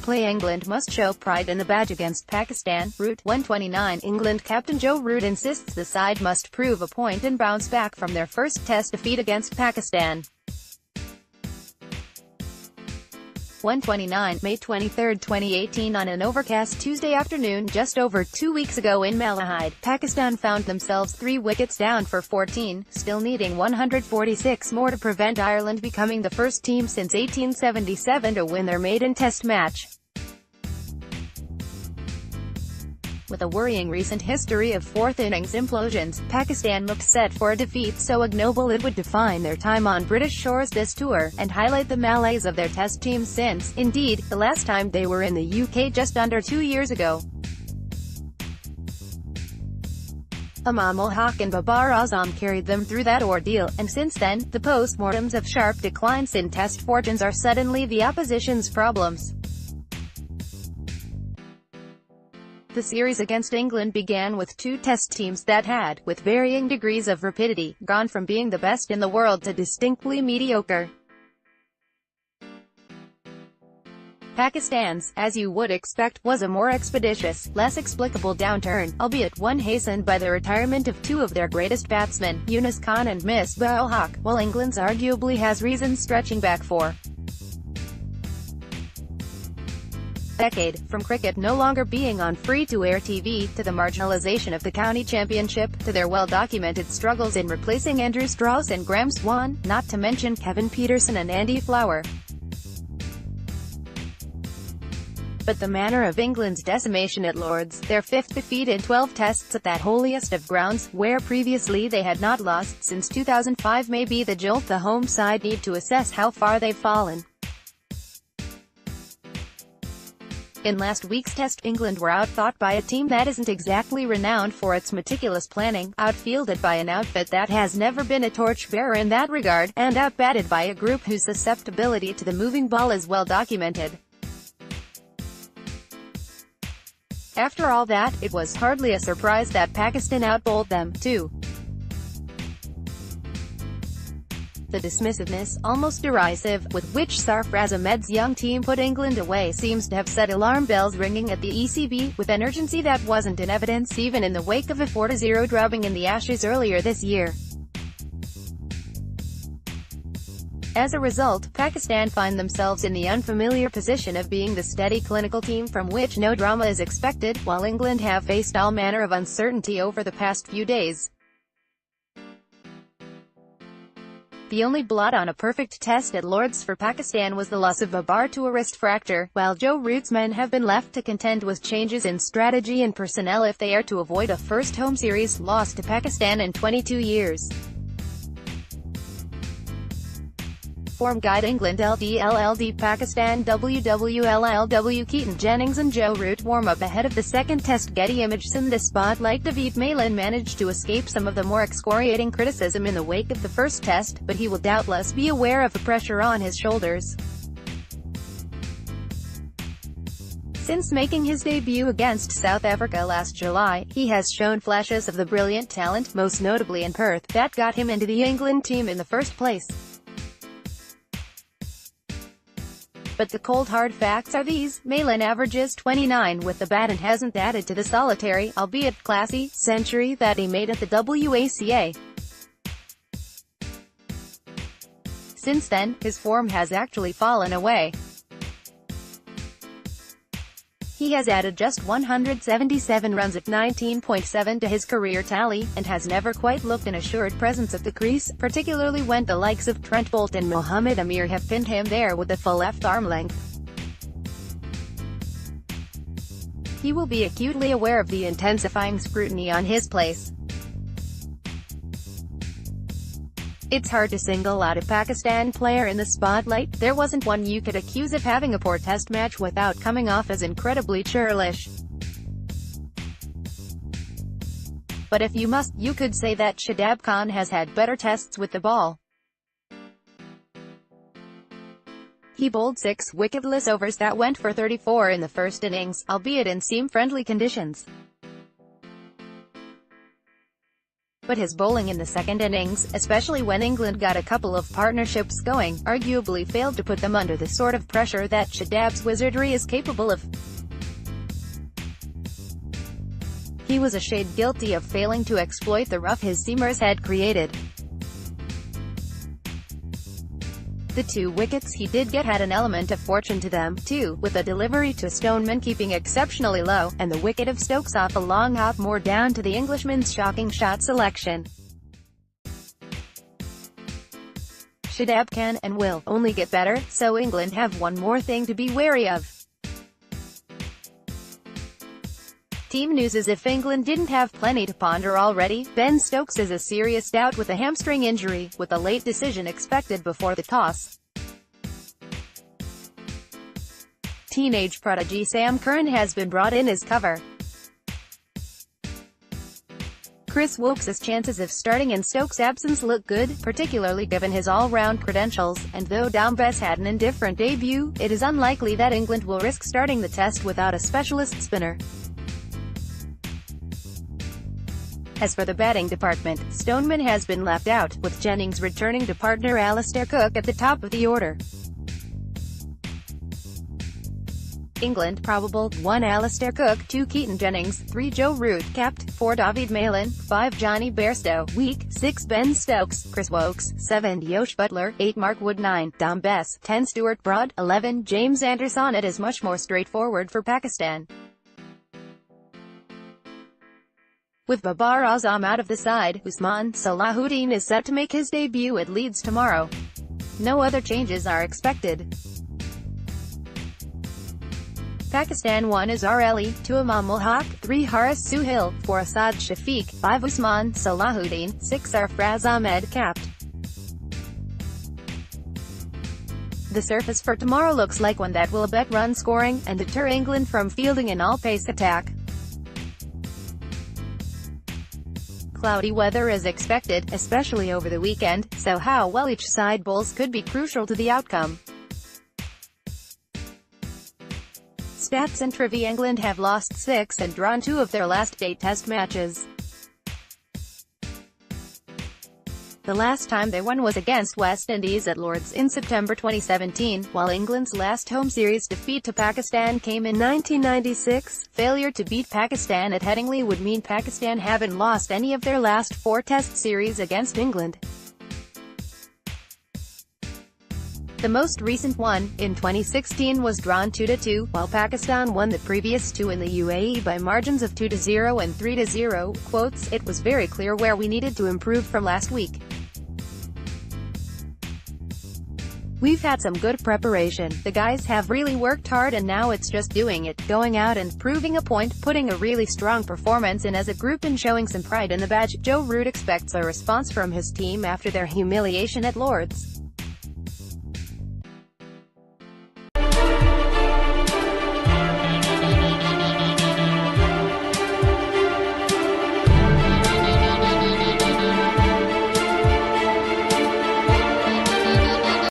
playEngland must show pride in the badge against Pakistan. Route 129. England captain Joe Root insists the side must prove a point and bounce back from their first test defeat against Pakistan. 129, May 23, 2018. On an overcast Tuesday afternoon just over 2 weeks ago in Malahide, Pakistan found themselves 3 wickets down for 14, still needing 146 more to prevent Ireland becoming the first team since 1877 to win their maiden test match. With a worrying recent history of fourth-innings implosions, Pakistan looked set for a defeat so ignoble it would define their time on British shores this tour, and highlight the malaise of their test team since, indeed, the last time they were in the UK just under 2 years ago. Imam ul Haq and Babar Azam carried them through that ordeal, and since then, the post-mortems of sharp declines in test fortunes are suddenly the opposition's problems. The series against England began with 2 test teams that had, with varying degrees of rapidity, gone from being the best in the world to distinctly mediocre. Pakistan's, as you would expect, was a more expeditious, less explicable downturn, albeit one hastened by the retirement of 2 of their greatest batsmen, Yunus Khan and Misbah ul Haq, while England's arguably has reasons stretching back for decade, from cricket no longer being on free-to-air TV, to the marginalisation of the county championship, to their well-documented struggles in replacing Andrew Strauss and Graham Swan, not to mention Kevin Peterson and Andy Flower. But the manner of England's decimation at Lord's, their 5th defeat in 12 tests at that holiest of grounds, where previously they had not lost since 2005, may be the jolt the home side need to assess how far they've fallen. In last week's test, England were outthought by a team that isn't exactly renowned for its meticulous planning, outfielded by an outfit that has never been a torchbearer in that regard, and outbatted by a group whose susceptibility to the moving ball is well documented. After all that, it was hardly a surprise that Pakistan outbowled them, too. The dismissiveness, almost derisive, with which Sarfraz Ahmed's young team put England away seems to have set alarm bells ringing at the ECB, with an urgency that wasn't in evidence even in the wake of a 4-0 drubbing in the Ashes earlier this year. As a result, Pakistan find themselves in the unfamiliar position of being the steady clinical team from which no drama is expected, while England have faced all manner of uncertainty over the past few days. The only blot on a perfect test at Lord's for Pakistan was the loss of Babar to a wrist fracture, while Joe Root's men have been left to contend with changes in strategy and personnel if they are to avoid a first home series loss to Pakistan in 22 years. Form guide England LDLLD Pakistan WWLLW Keaton Jennings and Joe Root warm up ahead of the second test. Getty Images. In the spotlight, David Malin managed to escape some of the more excoriating criticism in the wake of the first test, but he will doubtless be aware of the pressure on his shoulders. Since making his debut against South Africa last July, he has shown flashes of the brilliant talent, most notably in Perth, that got him into the England team in the first place. But the cold hard facts are these: Malin averages 29 with the bat and hasn't added to the solitary, albeit classy, century that he made at the WACA. Since then, his form has actually fallen away. He has added just 177 runs at 19.7 to his career tally, and has never quite looked an assured presence at the crease, particularly when the likes of Trent Boult and Mohammad Amir have pinned him there with a full left arm length. He will be acutely aware of the intensifying scrutiny on his place. It's hard to single out a Pakistan player in the spotlight. There wasn't one you could accuse of having a poor test match without coming off as incredibly churlish. But if you must, you could say that Shadab Khan has had better tests with the ball. He bowled 6 wicketless overs that went for 34 in the first innings, albeit in seam-friendly conditions. But his bowling in the second innings, especially when England got a couple of partnerships going, arguably failed to put them under the sort of pressure that Shadab's wizardry is capable of. He was a shade guilty of failing to exploit the rough his seamers had created. The 2 wickets he did get had an element of fortune to them, too, with a delivery to Stoneman keeping exceptionally low, and the wicket of Stokes off a long hop more down to the Englishman's shocking shot selection. Shadab can, and will, only get better, so England have one more thing to be wary of. Team news: as if England didn't have plenty to ponder already, Ben Stokes is a serious doubt with a hamstring injury, with a late decision expected before the toss. Teenage prodigy Sam Curran has been brought in as cover. Chris Woakes' chances of starting in Stokes' absence look good, particularly given his all-round credentials, and though Dombes had an indifferent debut, it is unlikely that England will risk starting the test without a specialist spinner. As for the batting department, Stoneman has been left out, with Jennings returning to partner Alastair Cook at the top of the order. England probable: 1 Alastair Cook, 2 Keaton Jennings, 3 Joe Root, capped, 4 David Malin, 5 Johnny Bairstow, weak, 6 Ben Stokes, Chris Woakes, 7 Yosh Butler, 8 Mark Wood, 9 Dombes, 10 Stuart Broad, 11 James Anderson. It is much more straightforward for Pakistan. With Babar Azam out of the side, Usman Salahuddin is set to make his debut at Leeds tomorrow. No other changes are expected. Pakistan 1 Azhar Ali, 2 Imam ul Haq, 3 Haris Suhail, 4 Asad Shafiq, 5 Usman Salahuddin, 6 Sarfraz Ahmed, capped. The surface for tomorrow looks like one that will abet run scoring, and deter England from fielding an all-pace attack. Cloudy weather is expected, especially over the weekend, so how well each side bowls could be crucial to the outcome. Stats and trivia: England have lost 6 and drawn 2 of their last 8 test matches. The last time they won was against West Indies at Lord's in September 2017, while England's last home series defeat to Pakistan came in 1996. Failure to beat Pakistan at Headingley would mean Pakistan haven't lost any of their last 4 test series against England. The most recent one, in 2016, was drawn 2-2, while Pakistan won the previous 2 in the UAE by margins of 2-0 and 3-0. Quotes: "It was very clear where we needed to improve from last week. We've had some good preparation, the guys have really worked hard, and now it's just doing it, going out and proving a point, putting a really strong performance in as a group and showing some pride in the badge." Joe Root expects a response from his team after their humiliation at Lord's.